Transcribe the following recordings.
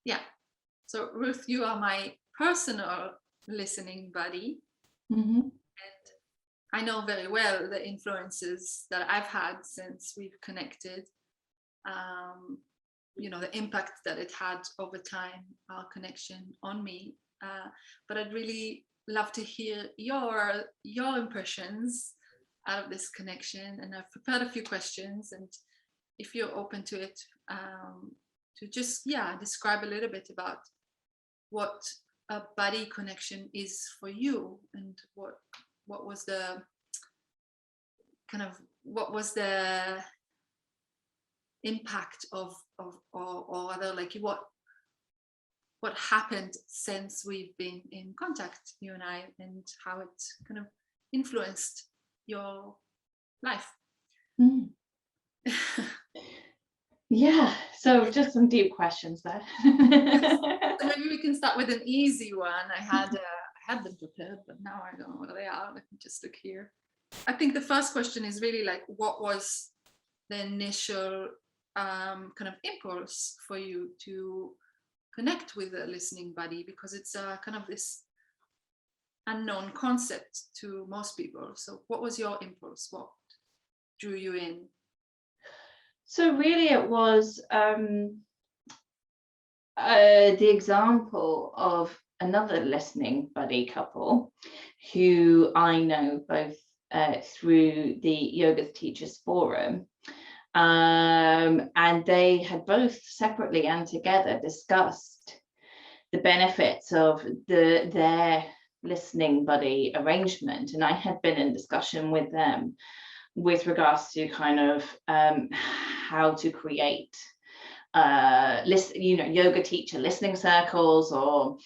Yeah. So Ruth, you are my personal listening buddy. Mm-hmm. And I know very well the influences that I've had since we've connected. The impact that it had over time, our connection on me. But I'd really love to hear your impressions out of this connection. And I've prepared a few questions, and if you're open to it, to just describe a little bit about what a buddy connection is for you, and what was the impact of or other, like what happened since we've been in contact, you and I, and how it kind of influenced your life. Mm. Yeah, so just some deep questions there. So maybe we can start with an easy one. I had them prepared, but now I don't know where they are. Let me just look here. I think the first question is really like, what was the initial kind of impulse for you to connect with a listening buddy? Because it's kind of this unknown concept to most people. So what was your impulse? What drew you in? So really it was the example of another listening buddy couple who I know both through the Yoga Teachers Forum. And they had both separately and together discussed the benefits of their listening buddy arrangement. And I had been in discussion with them with regards to kind of how to create yoga teacher listening circles, or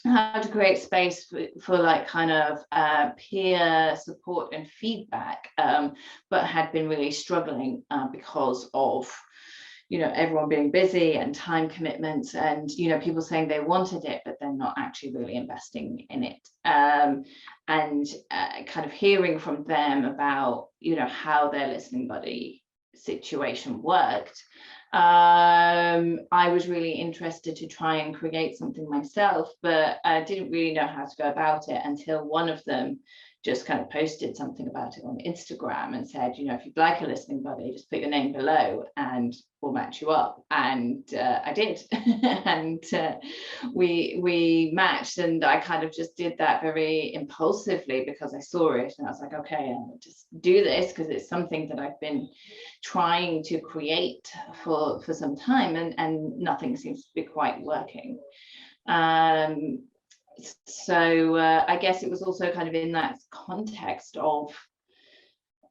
how to create space for like kind of peer support and feedback, but had been really struggling because of everyone being busy and time commitments, and people saying they wanted it but they're not actually really investing in it, and kind of hearing from them about how their listening buddy situation worked. I was really interested to try and create something myself, but I didn't really know how to go about it until one of them just kind of posted something about it on Instagram and said, if you'd like a listening buddy, just put your name below and we'll match you up. And I did. And we matched, and I kind of just did that very impulsively because I saw it and I was like, okay, I'll just do this because it's something that I've been trying to create for some time, and nothing seems to be quite working. So I guess it was also kind of in that context of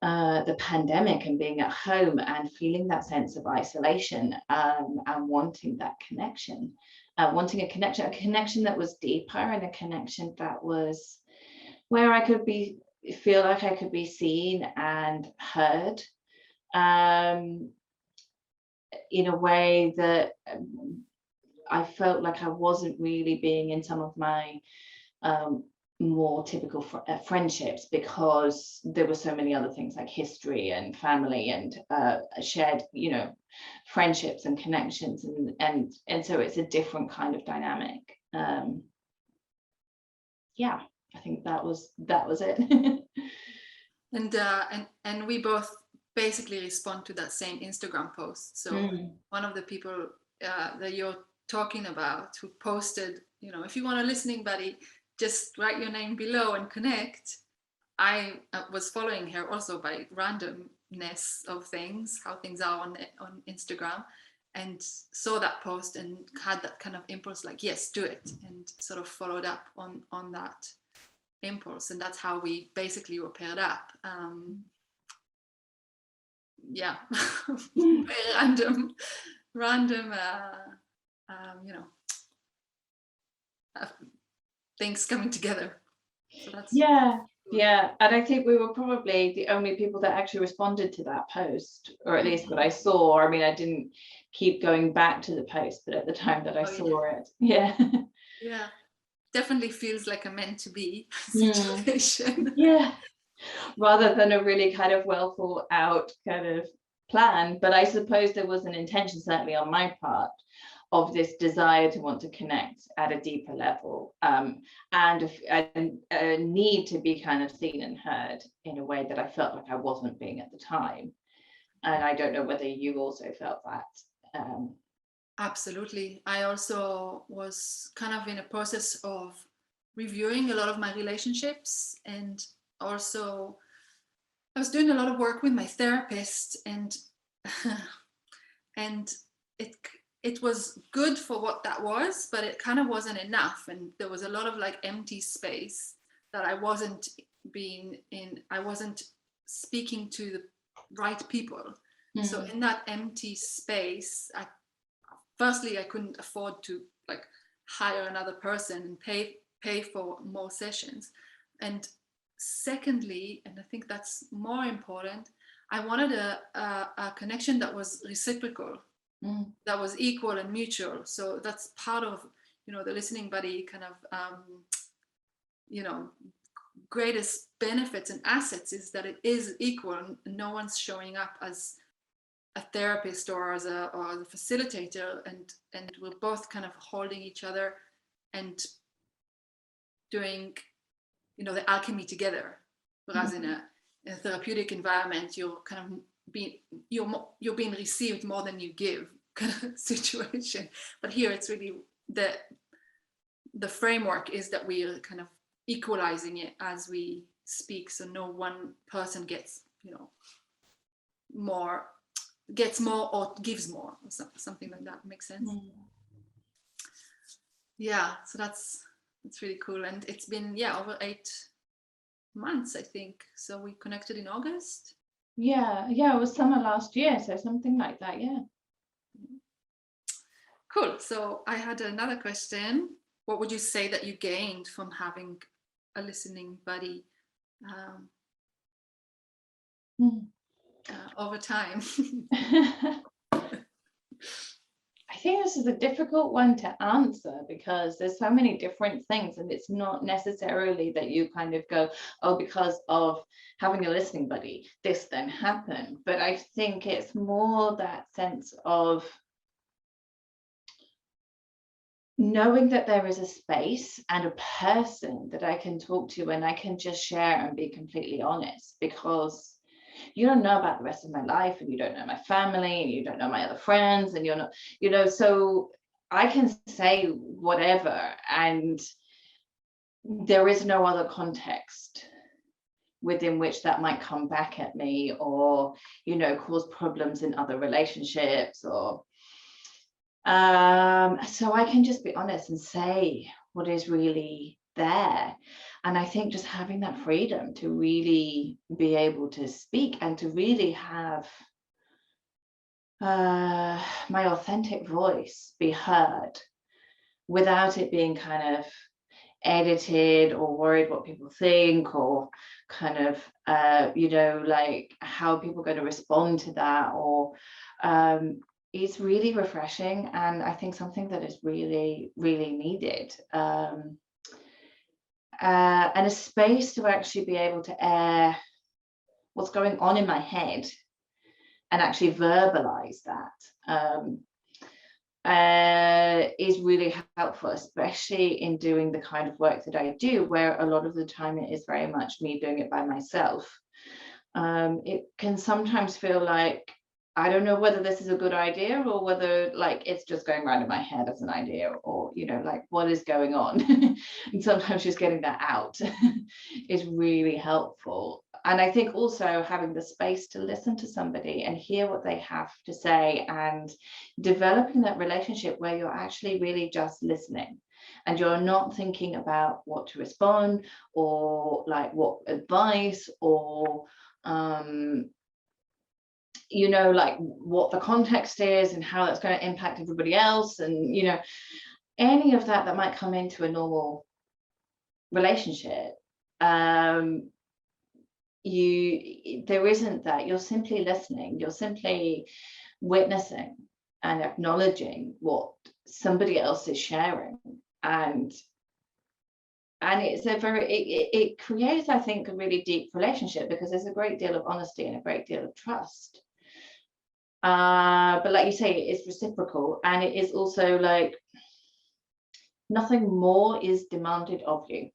the pandemic and being at home and feeling that sense of isolation, and wanting that connection, wanting a connection that was deeper, and a connection that was where I could feel like I could be seen and heard, in a way that I felt like I wasn't really being in some of my more typical friendships, because there were so many other things like history and family and shared friendships and connections, and so it's a different kind of dynamic. Yeah, I think that was it. And we both basically respond to that same Instagram post. So one of the people that you're talking about, who posted, if you want a listening buddy, just write your name below and connect. I was following her also by randomness of things, how things are on Instagram, and saw that post and had that kind of impulse, like, yes, do it, and sort of followed up on that impulse, and that's how we basically were paired up. Very random things coming together. So that's yeah, and I think we were probably the only people that actually responded to that post, or at least what I saw. I mean, I didn't keep going back to the post, but at the time that I saw it, yeah, definitely feels like a meant to be situation. Yeah, rather than a really kind of well thought out kind of plan, but I suppose there was an intention, certainly on my part, of this desire to want to connect at a deeper level, and a need to be kind of seen and heard in a way that I felt like I wasn't being at the time. And I don't know whether you also felt that. Absolutely. I also was kind of in a process of reviewing a lot of my relationships, and also I was doing a lot of work with my therapist, and and it it was good for what that was, but it kind of wasn't enough, and there was a lot of like empty space that I wasn't speaking to the right people. So in that empty space, firstly I couldn't afford to like hire another person and pay for more sessions, and secondly, and I think that's more important, I wanted a connection that was reciprocal, that was equal and mutual. So that's part of, the listening buddy kind of, greatest benefits and assets is that it is equal. No one's showing up as a therapist or as a facilitator, and we're both kind of holding each other and doing, the alchemy together. Whereas in a therapeutic environment, you're kind of you're being received more than you give kind of situation. But here it's really the framework is that we are kind of equalizing it as we speak, so no one person gets more or gives more, or something like that. Makes sense? Yeah, so that's really cool. And it's been over 8 months, I think. So we connected in August. Yeah, it was summer last year, so something like that. Yeah. Cool. So I had another question. What would you say that you gained from having a listening buddy over time? I think this is a difficult one to answer because there's so many different things, and it's not necessarily that you kind of go, oh, because of having a listening buddy, this then happened. But I think it's more that sense of knowing that there is a space and a person that I can talk to and I can just share and be completely honest, because you don't know about the rest of my life, and you don't know my family, and you don't know my other friends, and you're not, so I can say whatever, and there is no other context within which that might come back at me, or cause problems in other relationships, or so I can just be honest and say what is really there. And I think just having that freedom to really be able to speak and to really have my authentic voice be heard without it being kind of edited or worried what people think, or kind of like how people are going to respond to that, or it's really refreshing, and I think something that is really, really needed. And a space to actually be able to air what's going on in my head and actually verbalize that is really helpful, especially in doing the kind of work that I do, where a lot of the time it is very much me doing it by myself. It can sometimes feel like I don't know whether this is a good idea, or whether like it's just going around in my head as an idea, or like what is going on. And sometimes just getting that out is really helpful. And I think also having the space to listen to somebody and hear what they have to say, and developing that relationship where you're actually really just listening, and you're not thinking about what to respond, or like what advice, or like what the context is and how that's going to impact everybody else, and any of that might come into a normal relationship. There isn't that. You're simply listening, you're simply witnessing and acknowledging what somebody else is sharing, and it's it creates, I think, a really deep relationship, because there's a great deal of honesty and a great deal of trust. But like you say, it is reciprocal, and it is also like nothing more is demanded of you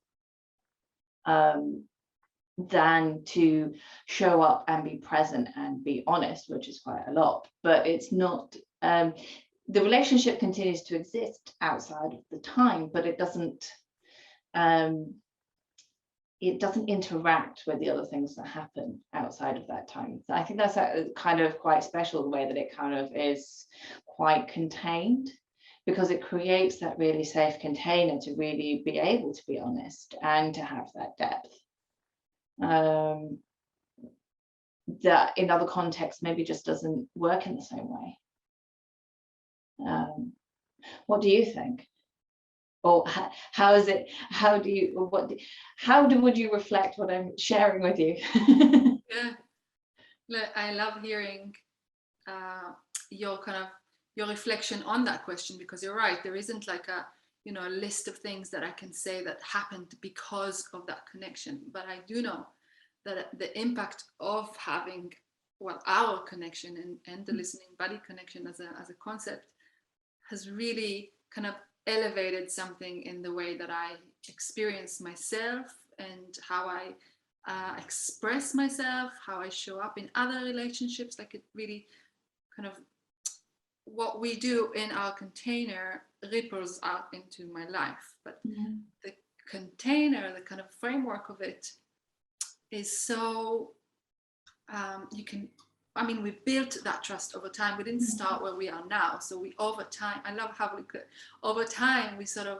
than to show up and be present and be honest, which is quite a lot. But it's not, the relationship continues to exist outside of the time, but it doesn't interact with the other things that happen outside of that time. So I think that's kind of quite special, the way that it kind of is quite contained, because it creates that really safe container to really be able to be honest and to have that depth. That in other contexts maybe just doesn't work in the same way. What do you think? Or how is it? How do you? Would you reflect what I'm sharing with you? Yeah, I love hearing your reflection on that question, because you're right. There isn't like a list of things that I can say that happened because of that connection, but I do know that the impact of having our connection and the listening buddy connection as a concept has really kind of elevated something in the way that I experience myself and how I express myself, how I show up in other relationships. Like, it really kind of, what we do in our container ripples out into my life. But the container, the kind of framework of it, is so we built that trust over time. We didn't start where we are now. So we, over time, I love how over time, we sort of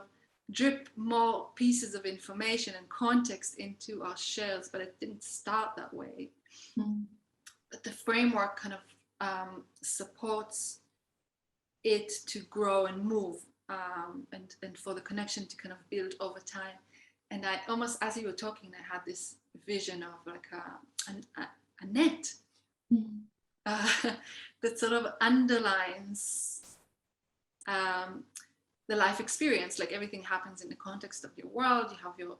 drip more pieces of information and context into our shares, but it didn't start that way. But the framework kind of supports it to grow and move, and for the connection to kind of build over time. And I almost, as you were talking, I had this vision of like a net that sort of underlines the life experience. Like, everything happens in the context of your world. You have your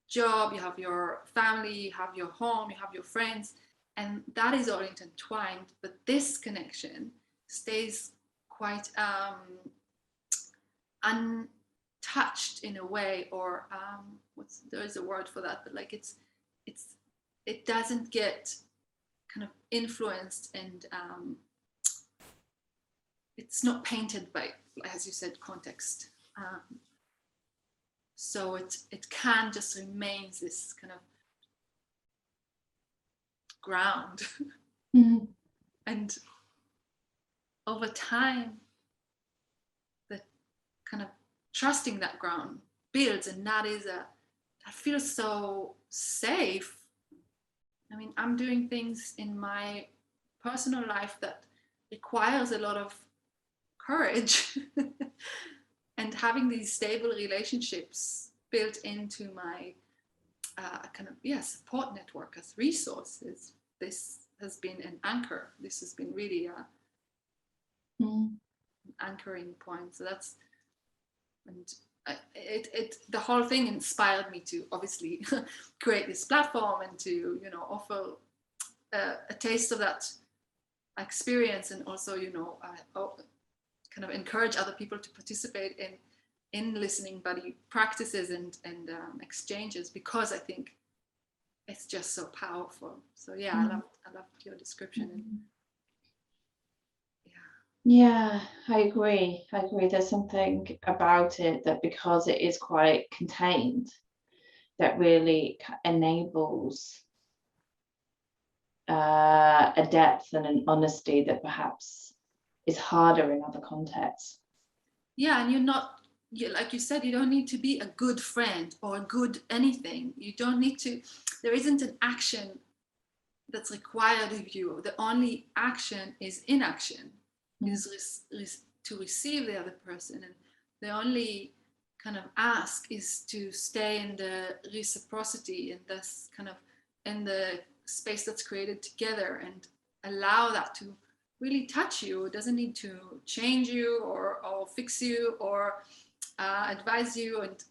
job, you have your family, you have your home, you have your friends, and that is all intertwined. But this connection stays quite untouched in a way, or there is a word for that, but like it doesn't get kind of influenced, and it's not painted by, as you said, context. So it can just remain this kind of ground. And over time, the kind of trusting that ground builds, and that feels so safe. I mean, I'm doing things in my personal life that requires a lot of courage and having these stable relationships built into my kind of support network as resources. This has been an anchor. This has been really an anchoring point. So that's, and the whole thing inspired me to obviously create this platform and to offer a taste of that experience, and also kind of encourage other people to participate in listening buddy practices and exchanges, because I think it's just so powerful. So I loved your description. Yeah, I agree. There's something about it that, because it is quite contained, that really enables a depth and an honesty that perhaps is harder in other contexts. Yeah, and you're not, like you said, you don't need to be a good friend or a good anything. You don't need to, there isn't an action that's required of you. The only action is inaction, is to receive the other person. And the only kind of ask is to stay in the reciprocity, and thus kind of in the space that's created together, and allow that to really touch you. It doesn't need to change you or fix you or advise you, and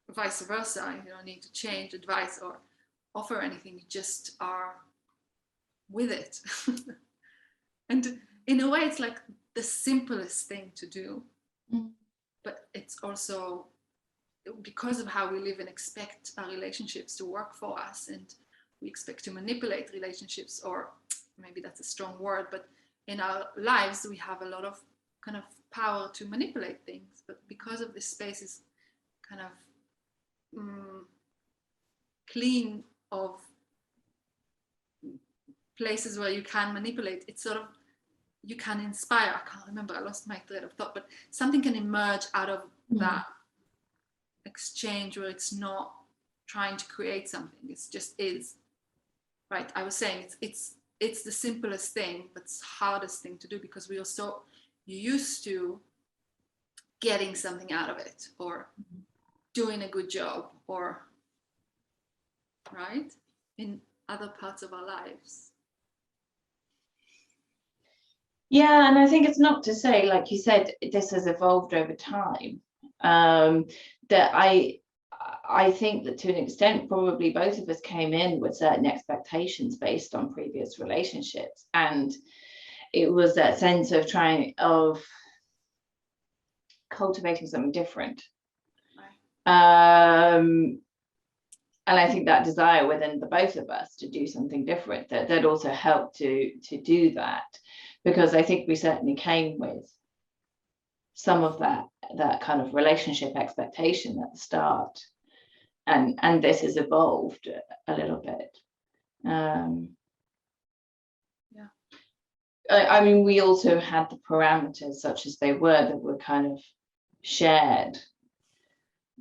vice versa. You don't need to change, advise, or offer anything. You just are with it. And in a way, it's like the simplest thing to do, Mm. but it's also because of how we live and expect our relationships to work for us, and we expect to manipulate relationships, or maybe that's a strong word, but in our lives we have a lot of kind of power to manipulate things, but because of this space is kind of clean of places where you can manipulate, it's sort of, you can inspire. I can't remember, I lost my thread of thought, but something can emerge out of that exchange where it's not trying to create something, it's just is, right? I was saying it's the simplest thing, but it's the hardest thing to do because we are so used to getting something out of it, or doing a good job, or right, in other parts of our lives. Yeah, and I think it's not to say, like you said, this has evolved over time. That I think that to an extent, probably both of us came in with certain expectations based on previous relationships, and it was that sense of trying of cultivating something different. And I think that desire within the both of us to do something different, that also helped to do that, because I think we certainly came with some of that kind of relationship expectation at the start, and this has evolved a little bit. Yeah. I mean, we also had the parameters such as they were, that were kind of shared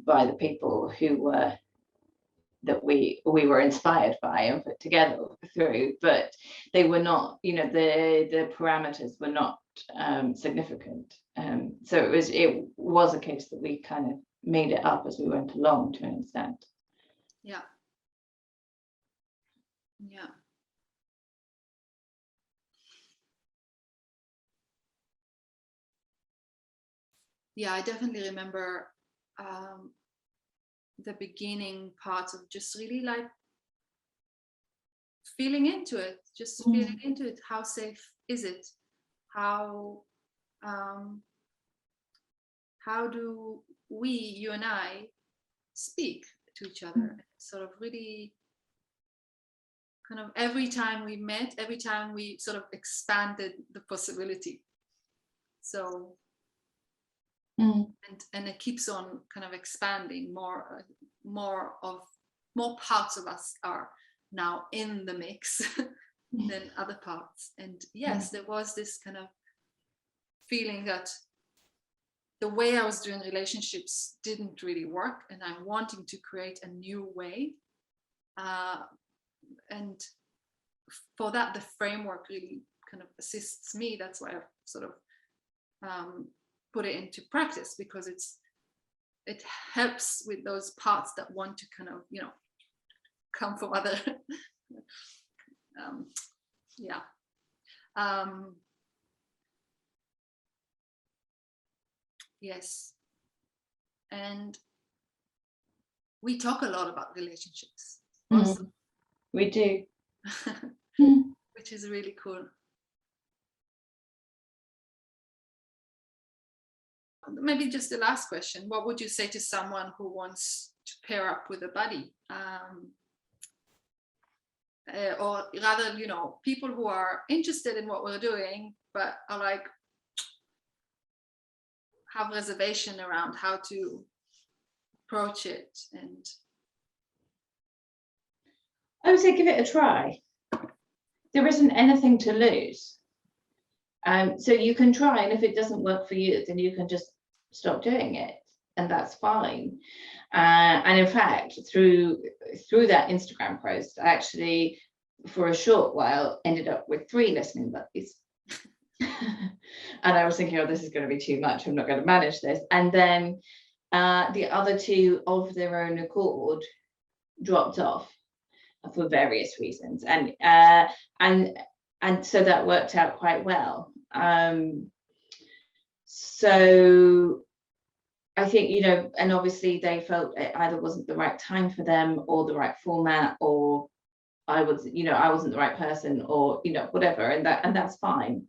by the people who were, that we were inspired by and put together through, but they were not, you know, the parameters were not significant. So it was a case that we kind of made it up as we went along to an extent. Yeah. Yeah. Yeah, I definitely remember the beginning parts of just really like feeling into it, just feeling into it. How safe is it? How do we, you and I, speak to each other? Sort of really kind of every time we met, every time we sort of expanded the possibility. So and it keeps on kind of expanding. More parts of us are now in the mix than other parts. And yes, there was this kind of feeling that the way I was doing relationships didn't really work, and I'm wanting to create a new way. And for that, the framework really kind of assists me. That's why I've sort of put it into practice, because it helps with those parts that want to kind of, you know, come from other yes. And we talk a lot about relationships also. We do. Which is really cool. Maybe just the last question. What would you say to someone who wants to pair up with a buddy? Or rather, you know, people who are interested in what we're doing, but are like, have reservation around how to approach it. And I would say give it a try. There isn't anything to lose. So you can try, and if it doesn't work for you, then you can just stop doing it, and that's fine. And in fact, through that Instagram post, I actually, for a short while, ended up with 3 listening buddies. And I was thinking, oh, this is going to be too much, I'm not going to manage this. And then the other 2, of their own accord, dropped off for various reasons, and so that worked out quite well. So I think, you know, and obviously they felt it either wasn't the right time for them, or the right format, or I wasn't the right person, or, you know, whatever, and that's fine.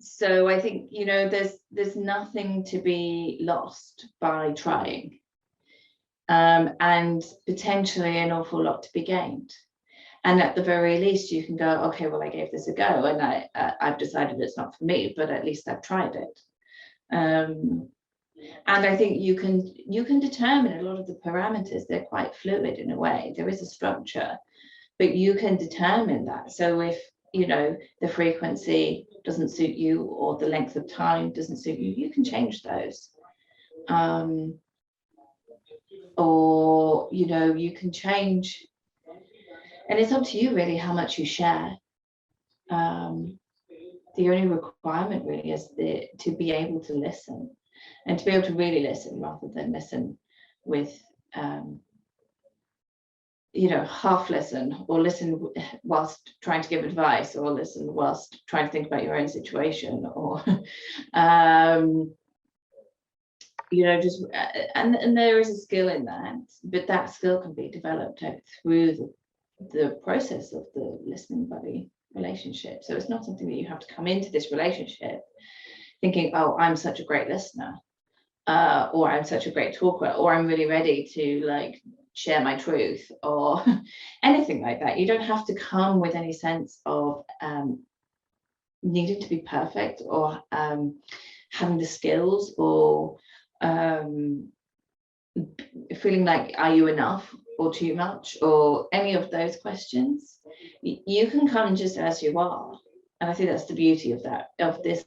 So I think, you know, there's nothing to be lost by trying, and potentially an awful lot to be gained. And at the very least, you can go, okay, well, I gave this a go, and I've decided it's not for me, but at least I've tried it. And I think you can determine a lot of the parameters. They're quite fluid in a way. There is a structure, but you can determine that. So if, you know, the frequency doesn't suit you, or the length of time doesn't suit you, you can change those. Or, you know, you can change, and it's up to you really how much you share. The only requirement really is to be able to listen, and to be able to really listen, rather than listen with you know, half listen, or listen whilst trying to give advice, or listen whilst trying to think about your own situation, or you know, just and there is a skill in that, but that skill can be developed through the process of the listening buddy relationship. So it's not something that you have to come into this relationship thinking, oh, I'm such a great listener, or I'm such a great talker, or I'm really ready to like share my truth, or anything like that. You don't have to come with any sense of needing to be perfect, or having the skills, or feeling like, are you enough or too much, or any of those questions. You can come just as you are. And I think that's the beauty of this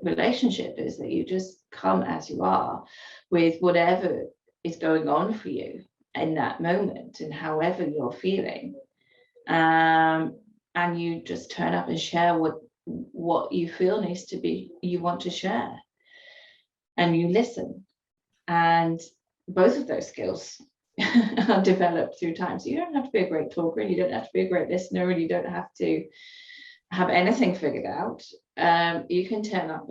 relationship, is that you just come as you are, with whatever is going on for you in that moment, and however you're feeling, and you just turn up and share what you feel needs to be, you want to share, and you listen. And both of those skills are developed through time. So you don't have to be a great talker, and you don't have to be a great listener, and you don't have to have anything figured out. You can turn up,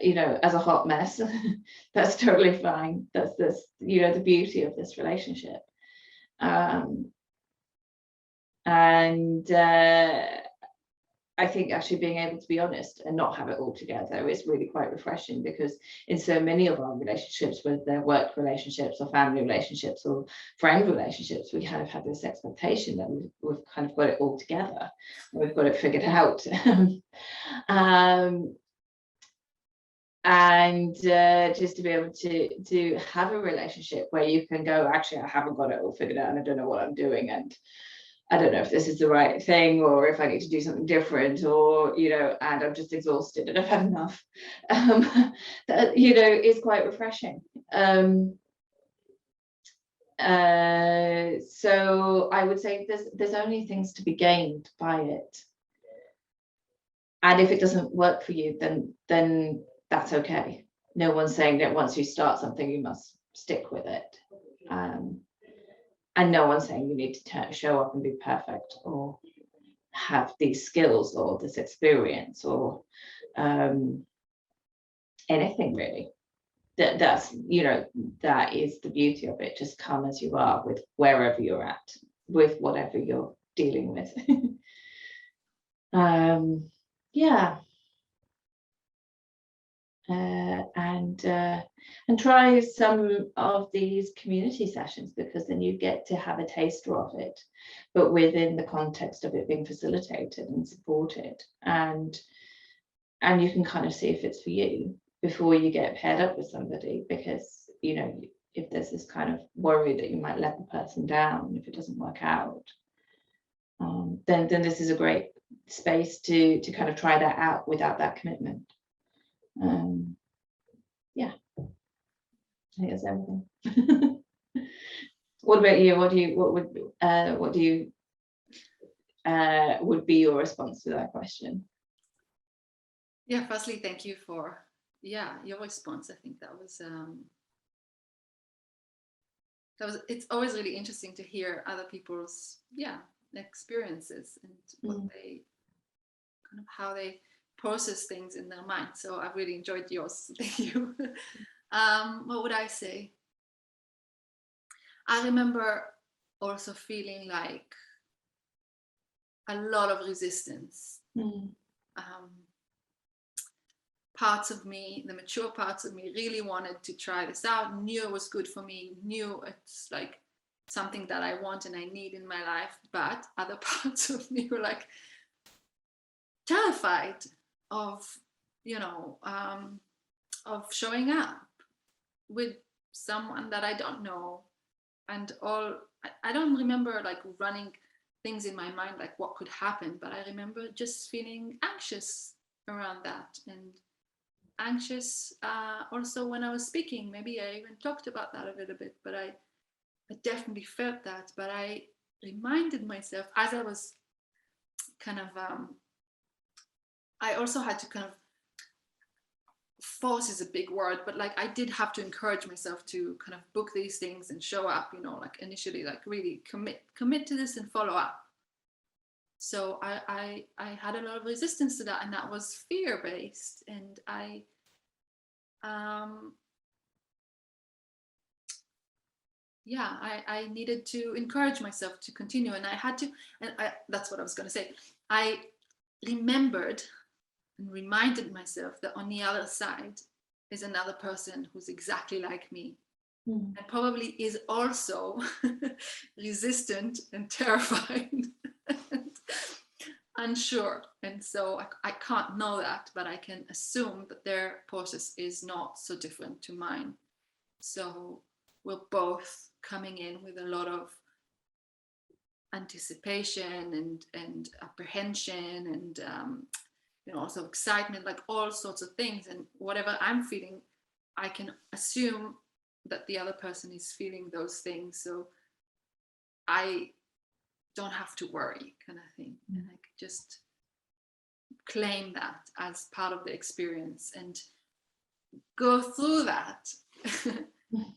you know, as a hot mess. That's totally fine. That's this, you know, the beauty of this relationship. And I think actually being able to be honest and not have it all together is really quite refreshing, because in so many of our relationships, whether they're work relationships or family relationships or friend relationships, we kind of have this expectation that we've kind of got it all together, we've got it figured out. And just to be able to have a relationship where you can go, actually, I haven't got it all figured out, and I don't know what I'm doing, and I don't know if this is the right thing, or if I need to do something different, or, you know, and I'm just exhausted and I've had enough. That, you know, is quite refreshing. So I would say there's only things to be gained by it. And if it doesn't work for you, then that's okay. No one's saying that once you start something, you must stick with it. And no one's saying you need to show up and be perfect, or have these skills, or this experience, or anything really. That's, you know, that is the beauty of it. Just come as you are, with wherever you're at, with whatever you're dealing with. Yeah. And try some of these community sessions, because then you get to have a taster of it, but within the context of it being facilitated and supported, and you can kind of see if it's for you before you get paired up with somebody, because, you know, if there's this kind of worry that you might let the person down if it doesn't work out, then this is a great space to kind of try that out without that commitment. Yeah, I think that's everything. What about you? What would be your response to that question? Yeah, firstly, thank you for your response. I think that was it's always really interesting to hear other people's experiences, and what they kind of, how they process things in their mind. So I've really enjoyed yours. Thank you. What would I say? I remember also feeling like a lot of resistance Um, Parts of me, the mature parts of me, really wanted to try this out, knew it was good for me, knew it's like something that I want and I need in my life. But other parts of me were like terrified of, of showing up with someone that I don't know. And I don't remember like running things in my mind, like what could happen, but I remember just feeling anxious around that, and anxious also when I was speaking. Maybe I even talked about that a little bit, but I definitely felt that. But I reminded myself as I was kind of, I also had to kind of, force is a big word, but like I did have to encourage myself to kind of book these things and show up, like initially, like really commit to this and follow up. So I had a lot of resistance to that, and that was fear based. And I needed to encourage myself to continue, and I had to, and that's what I was going to say. I remembered and reminded myself that on the other side is another person who's exactly like me, and probably is also resistant and terrified and unsure. And so I can't know that, but I can assume that their process is not so different to mine. So we're both coming in with a lot of anticipation and apprehension and also excitement, like all sorts of things. And whatever I'm feeling, I can assume that the other person is feeling those things. So I don't have to worry, kind of thing. And I could just claim that as part of the experience and go through that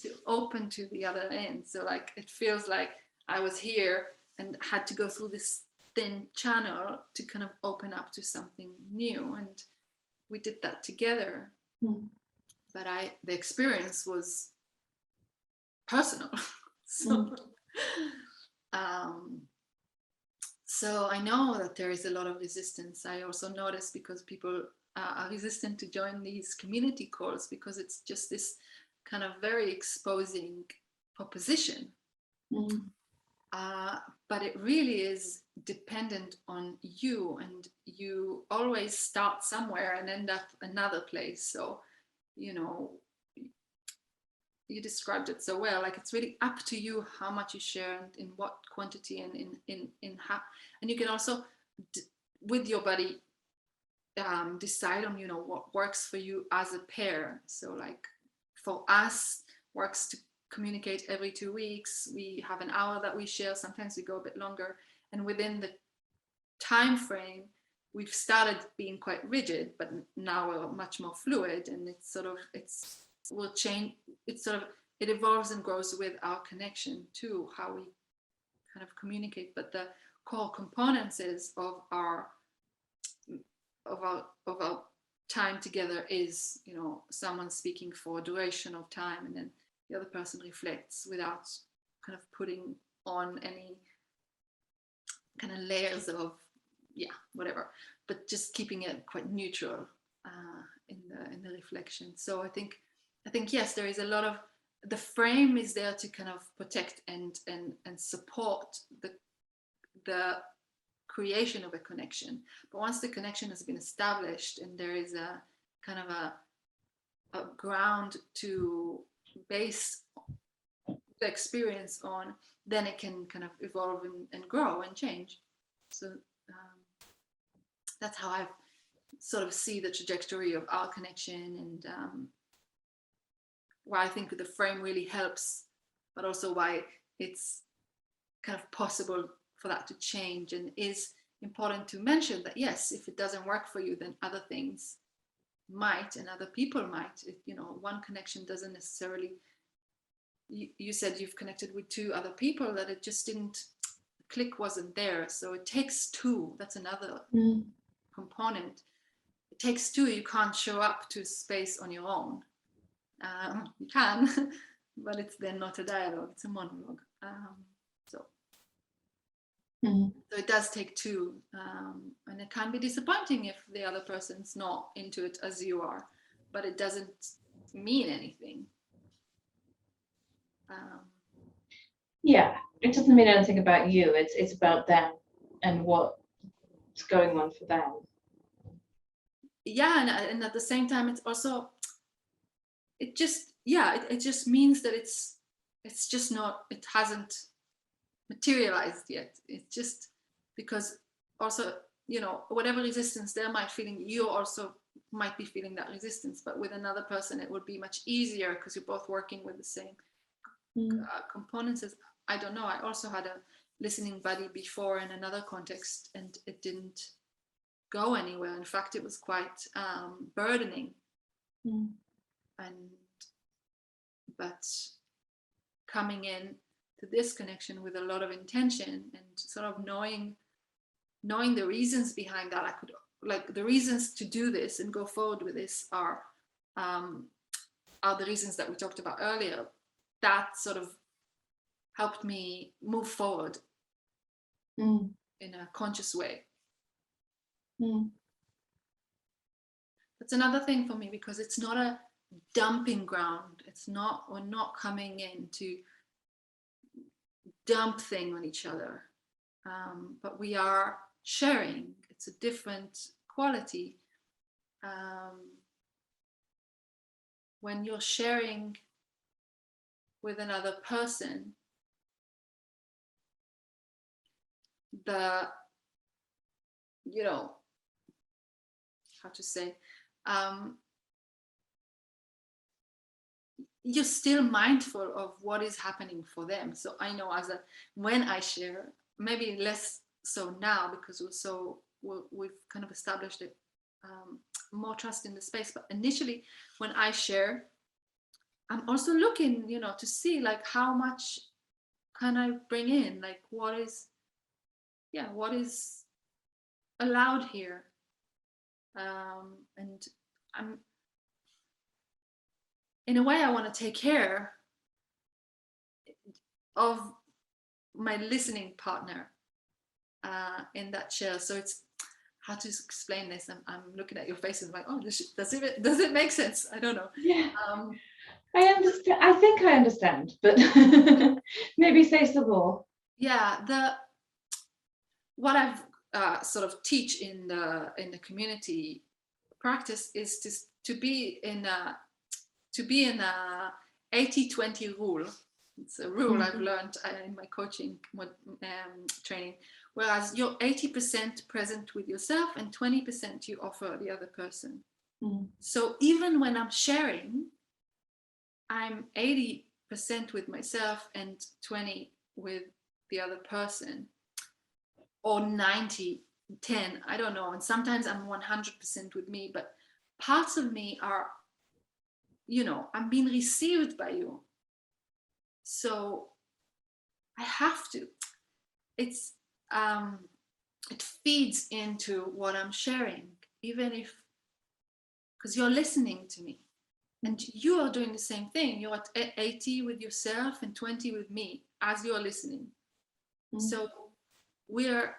to open to the other end. So like it feels like I was here and had to go through this thin channel to kind of open up to something new, and we did that together. But the experience was personal. So so I know that there is a lot of resistance. I also notice because people are resistant to join these community calls because it's just this kind of very exposing proposition. But it really is dependent on you, and you always start somewhere and end up another place. So, you described it so well. Like it's really up to you how much you share and in what quantity and in how. And you can also, with your buddy, decide on what works for you as a pair. So like for us, works to communicate every 2 weeks. We have an hour that we share. Sometimes we go a bit longer, and within the time frame, we've started being quite rigid, but now we're much more fluid, and will change. It evolves and grows with our connection to how we kind of communicate. But the core components is of our time together is, someone speaking for a duration of time, and then the other person reflects without kind of putting on any kind of layers of whatever, but just keeping it quite neutral in the reflection. So I think yes, there is a lot of, the frame is there to kind of protect and support the creation of a connection. But once the connection has been established and there is a kind of a ground to base the experience on, then it can kind of evolve and grow and change. So that's how I sort of see the trajectory of our connection, and why I think the frame really helps, but also why it's kind of possible for that to change, and is important to mention that yes, if it doesn't work for you, then other things might, and other people might. One connection doesn't necessarily. You said you've connected with 2 other people that it just didn't click, wasn't there. So it takes 2. That's another component. It takes 2. You can't show up to space on your own. You can, but it's then not a dialogue, it's a monologue. So So it does take two, and it can be disappointing if the other person's not into it as you are, but it doesn't mean anything. Yeah, it doesn't mean anything about you. It's about them and what's going on for them. Yeah, and at the same time, it's also, it just, yeah, it just means that it's just not, it hasn't materialized yet. It's just because also, you know, whatever resistance they might feeling, you also might be feeling that resistance, but with another person it would be much easier because you're both working with the same components. As I don't know, I also had a listening buddy before in another context, and it didn't go anywhere. In fact, it was quite burdening. And but coming in to this connection with a lot of intention and sort of knowing the reasons behind that, I could, like, the reasons to do this and go forward with this are the reasons that we talked about earlier. That sort of helped me move forward in a conscious way. That's another thing for me, because it's not a dumping ground. It's not, we're not coming in to dump thing on each other, but we are sharing. It's a different quality. When you're sharing with another person, you know, how to say, you're still mindful of what is happening for them. So I know when I share, maybe less so now because we've kind of established it, more trust in the space. But initially, when I share, I'm also looking, you know, to see like how much can I bring in, like what is allowed here, and I'm, in a way, I want to take care of my listening partner in that share. So it's, how to explain this? I'm looking at your face and like, oh, does it make sense? I don't know. Yeah, I understand. I think I understand, but maybe say some more. Yeah, what I've sort of teach in the community practice is to be in a 80-20 rule. It's a rule I've learned in my coaching training. Whereas you're 80% present with yourself and 20% you offer the other person. So even when I'm sharing, I'm 80% with myself and 20 with the other person, or 90-10, I don't know. And sometimes I'm 100% with me, but parts of me are, you know, I'm being received by you. So I have to, it's, it feeds into what I'm sharing, even if, because you're listening to me and you are doing the same thing. You're at 80 with yourself and 20 with me as you're listening. So we are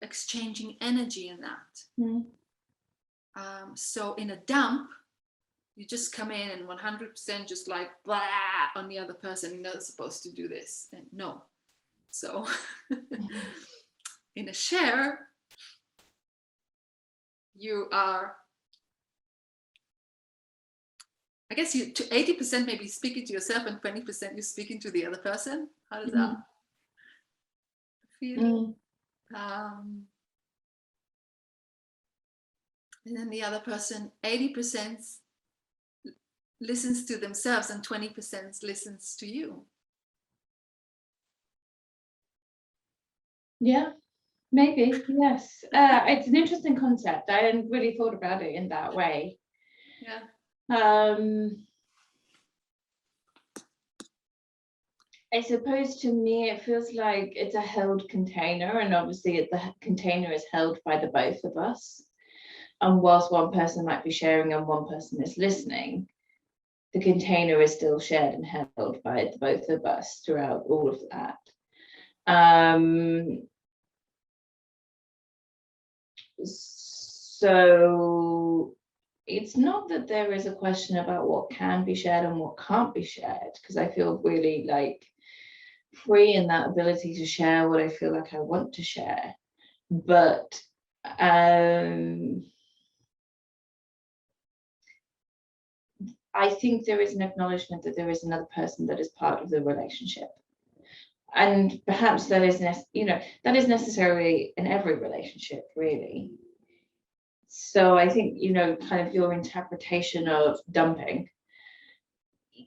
exchanging energy in that. So in a dump, you just come in and 100% just like blah on the other person. You're not supposed to do this. And no. So in a share, you are, I guess, you to 80% maybe speaking to yourself and 20% you're speaking to the other person. How does that feel? And then the other person, 80% listens to themselves and 20% listens to you. Yeah, maybe, yes. It's an interesting concept. I hadn't really thought about it in that way. Yeah. I suppose to me it feels like it's a held container, and obviously the container is held by the both of us. And whilst one person might be sharing and one person is listening, the container is still shared and held by the both of us throughout all of that. So it's not that there is a question about what can be shared and what can't be shared, because I feel really like free in that ability to share what I feel like I want to share. But I think there is an acknowledgement that there is another person that is part of the relationship. And perhaps that is, that is necessary in every relationship, really. So I think, kind of your interpretation of dumping,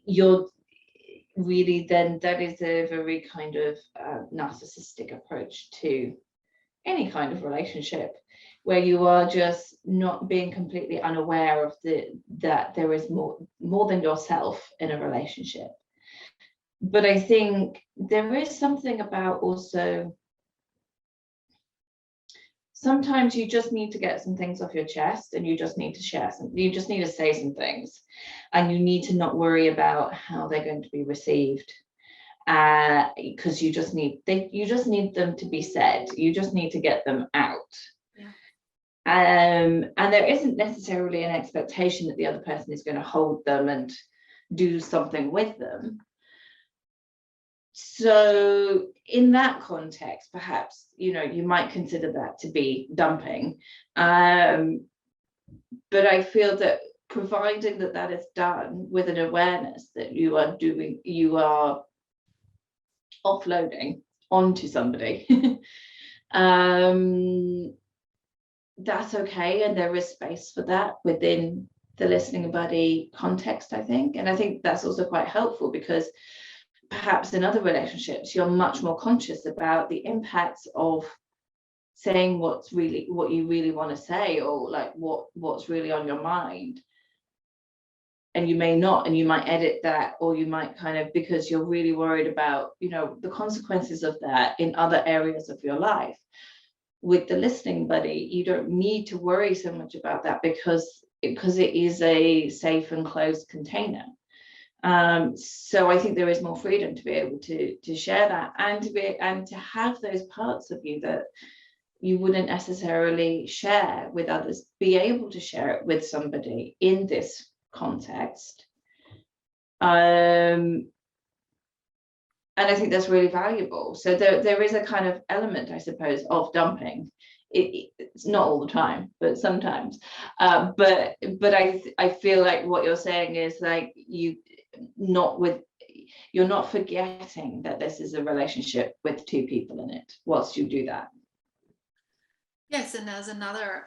you're really, then that is a very kind of narcissistic approach to any kind of relationship, where you are just not being completely unaware of that there is more than yourself in a relationship. But I think there is something about also, sometimes you just need to get some things off your chest, and you just need to share some, you just need to say some things, and you need to not worry about how they're going to be received, because you just need them to be said. You just need to get them out. Yeah. And there isn't necessarily an expectation that the other person is going to hold them and do something with them. So in that context, perhaps, you might consider that to be dumping. But I feel that providing that is done with an awareness that you are offloading onto somebody, that's okay. And there is space for that within the listening buddy context, I think. And I think that's also quite helpful, because perhaps in other relationships, you're much more conscious about the impacts of saying what you really want to say, or like what's really on your mind. And you may not, and you might edit that, or you might kind of, because you're really worried about, the consequences of that in other areas of your life. With the listening buddy, you don't need to worry so much about that, because it is a safe and closed container. So I think there is more freedom to be able to share that, and to have those parts of you that you wouldn't necessarily share with others, be able to share it with somebody in this context. And I think that's really valuable. So there is a kind of element, I suppose, of dumping. It's not all the time, but sometimes. But I feel like what you're saying is like you're not forgetting that this is a relationship with two people in it whilst you do that. Yes, and there's another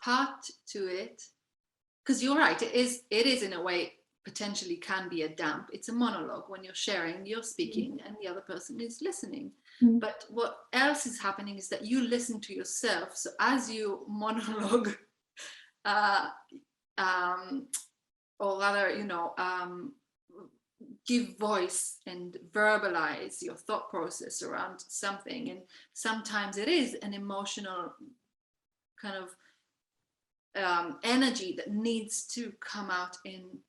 part to it, because you're right, it is in a way potentially can be a dump. It's a monologue. When you're sharing, you're speaking, and the other person is listening. But what else is happening is that you listen to yourself. So as you monologue, or rather, give voice and verbalize your thought process around something, and sometimes it is an emotional kind of energy that needs to come out in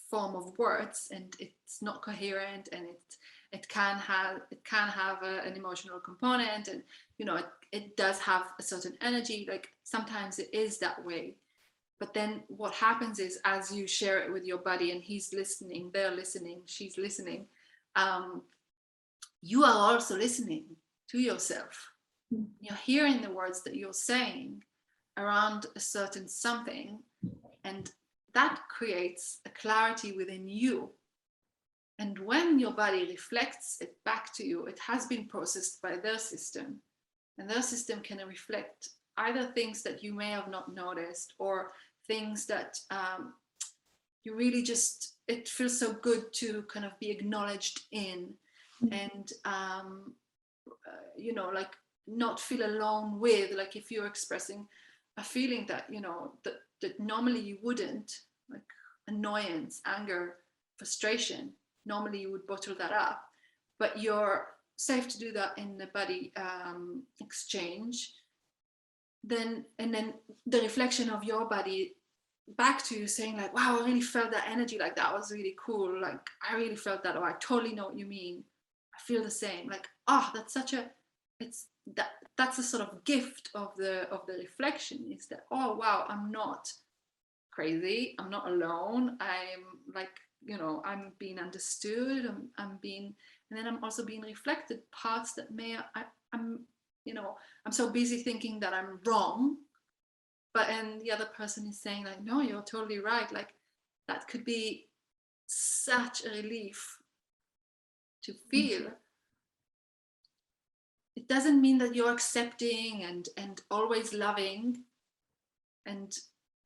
form of words, and it's not coherent, and it can have an emotional component, and it does have a certain energy. Like sometimes it is that way. But then what happens is, as you share it with your buddy and he's listening, they're listening, she's listening, you are also listening to yourself. You're hearing the words that you're saying around a certain something, and that creates a clarity within you. And when your body reflects it back to you, it has been processed by their system, and their system can reflect either things that you may have not noticed, or things that you really just, it feels so good to kind of be acknowledged in, and like not feel alone with, like if you're expressing a feeling that that normally you wouldn't, like annoyance, anger, frustration, normally you would bottle that up, but you're safe to do that in the body exchange. And then the reflection of your body back to you saying like, wow, I really felt that energy, like that was really cool, like I really felt that, or I totally know what you mean. I feel the same. Like, that's such a, it's that's a sort of gift of the reflection, is that, oh wow, I'm not crazy, I'm not alone, I'm like, I'm being understood, I'm being, and then I'm also being reflected parts that I'm I'm so busy thinking that I'm wrong, and the other person is saying like, no, you're totally right. Like, that could be such a relief to feel. It doesn't mean that you're accepting and always loving and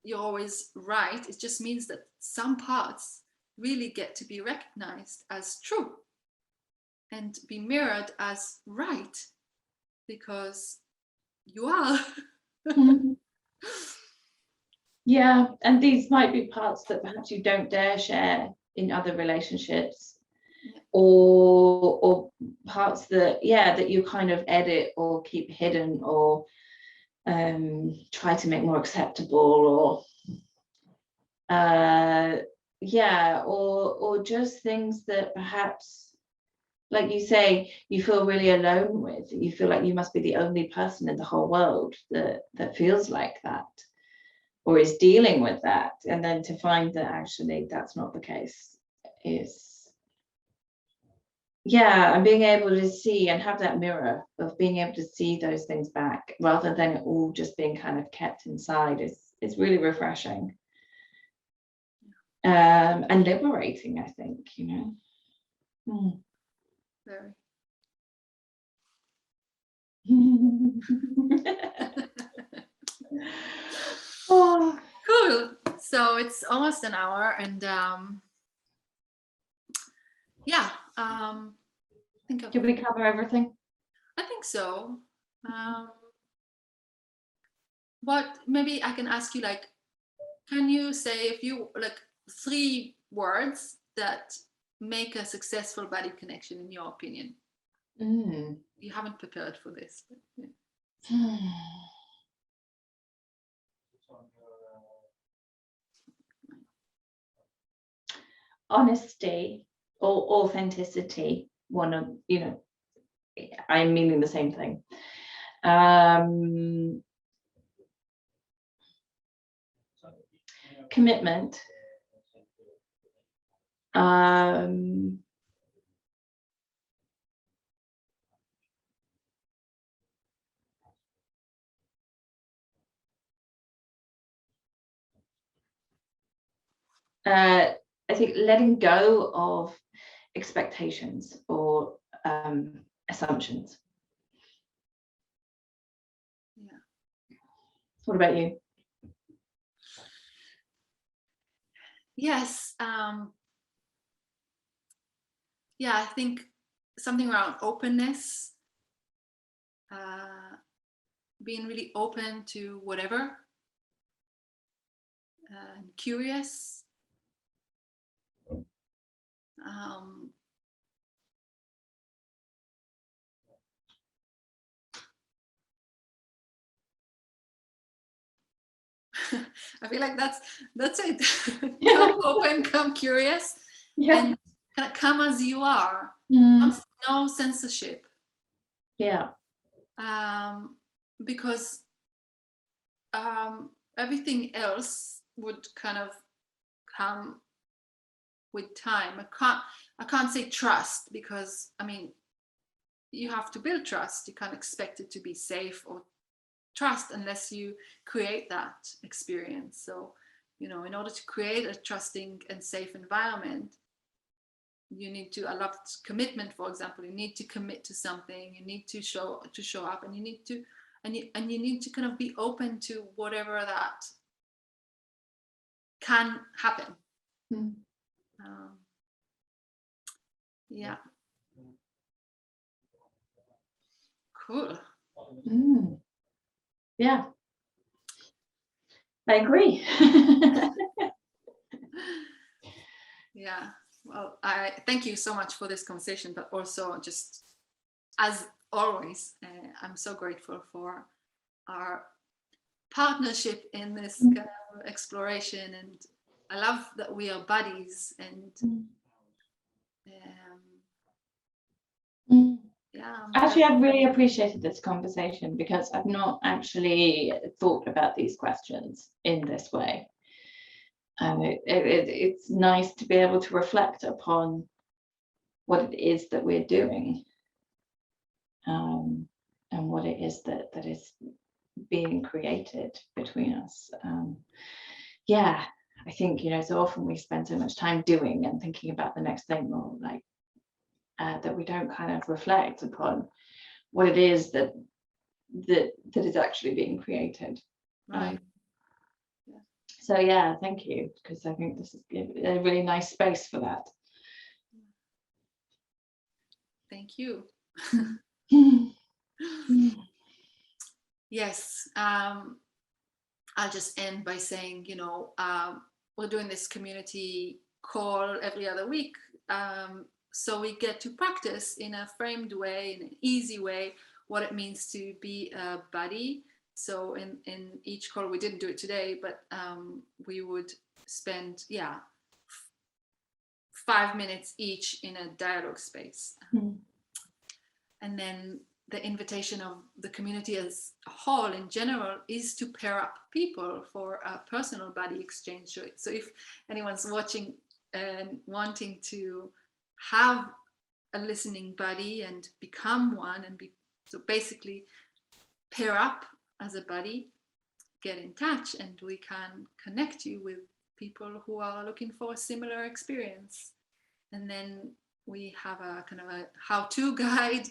you're always right. It just means that some parts really get to be recognized as true and be mirrored as right, because you are. Yeah, and these might be parts that perhaps you don't dare share in other relationships, or parts that that you kind of edit or keep hidden, or try to make more acceptable, or or just things that perhaps, like you say, you feel really alone with. You feel like you must be the only person in the whole world that feels like that or is dealing with that, and then to find that actually that's not the case is, and being able to see and have that mirror of being able to see those things back rather than it all just being kind of kept inside is really refreshing, and liberating, I think, Very. Oh. Cool. So it's almost an hour, and Did we cover everything? I think so. What, maybe I can ask you, like, can you say if you like 3 words that make a successful body connection in your opinion? You haven't prepared for this. But, yeah. Honesty or authenticity. One of, I'm meaning the same thing. Commitment. I think letting go of expectations or assumptions. Yeah. What about you? Yes. I think something around openness, being really open to whatever, and curious. I feel like that's it. Come open, come curious, and come as you are. No censorship. Because everything else would kind of come with time. I can't say trust, because I mean, you have to build trust. You can't expect it to be safe or trust unless you create that experience. So, in order to create a trusting and safe environment, you need to allow commitment. For example, you need to commit to something. You need to show up, and you need to kind of be open to whatever that can happen. Yeah. Cool. Yeah, I agree. Yeah. Well, I thank you so much for this conversation, but also, just as always, I'm so grateful for our partnership in this kind of exploration, and I love that we are buddies, and Yeah. Actually, I've really appreciated this conversation because I've not actually thought about these questions in this way. And it's nice to be able to reflect upon what it is that we're doing, and what it is that is being created between us. Yeah, I think, so often we spend so much time doing and thinking about the next thing, or like that we don't kind of reflect upon what it is that is actually being created. Right. So yeah, thank you, because I think this is a really nice space for that. Thank you. Yes. I'll just end by saying, we're doing this community call every other week. So we get to practice in a framed way, in an easy way, what it means to be a buddy. So in each call, we didn't do it today, but we would spend, 5 minutes each in a dialogue space. And then the invitation of the community as a whole in general is to pair up people for a personal buddy exchange. So if anyone's watching and wanting to have a listening buddy and become one, so basically pair up as a buddy, get in touch, and we can connect you with people who are looking for a similar experience. And then we have a kind of a how-to guide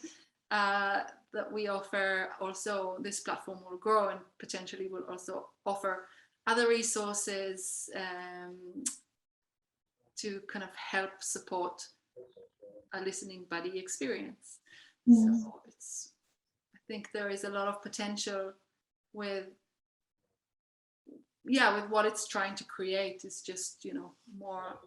that we offer. Also, this platform will grow and potentially will also offer other resources to kind of help support a listening buddy experience. So I think there is a lot of potential with what it's trying to create. Is just more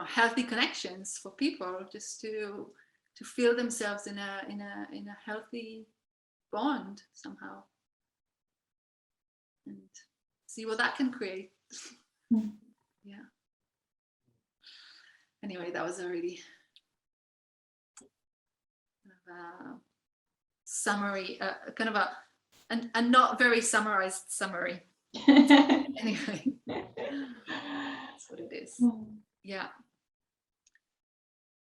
healthy connections for people, just to feel themselves in a healthy bond somehow, and see what that can create. Yeah. Anyway, that was a really kind of a summary, kind of a not very summarized summary. Anyway, that's what it is. Yeah.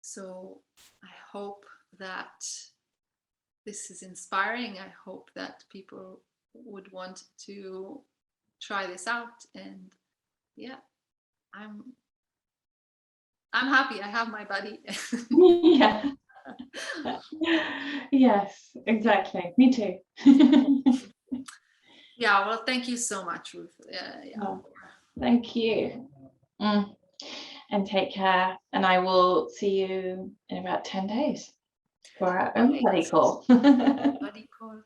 So I hope that this is inspiring. I hope that people would want to try this out. And yeah, I'm happy I have my buddy. Yeah. Yes, exactly. Me too. Yeah, well, thank you so much, Ruth. Thank you. And take care. And I will see you in about 10 days for our own buddy call. Buddy call.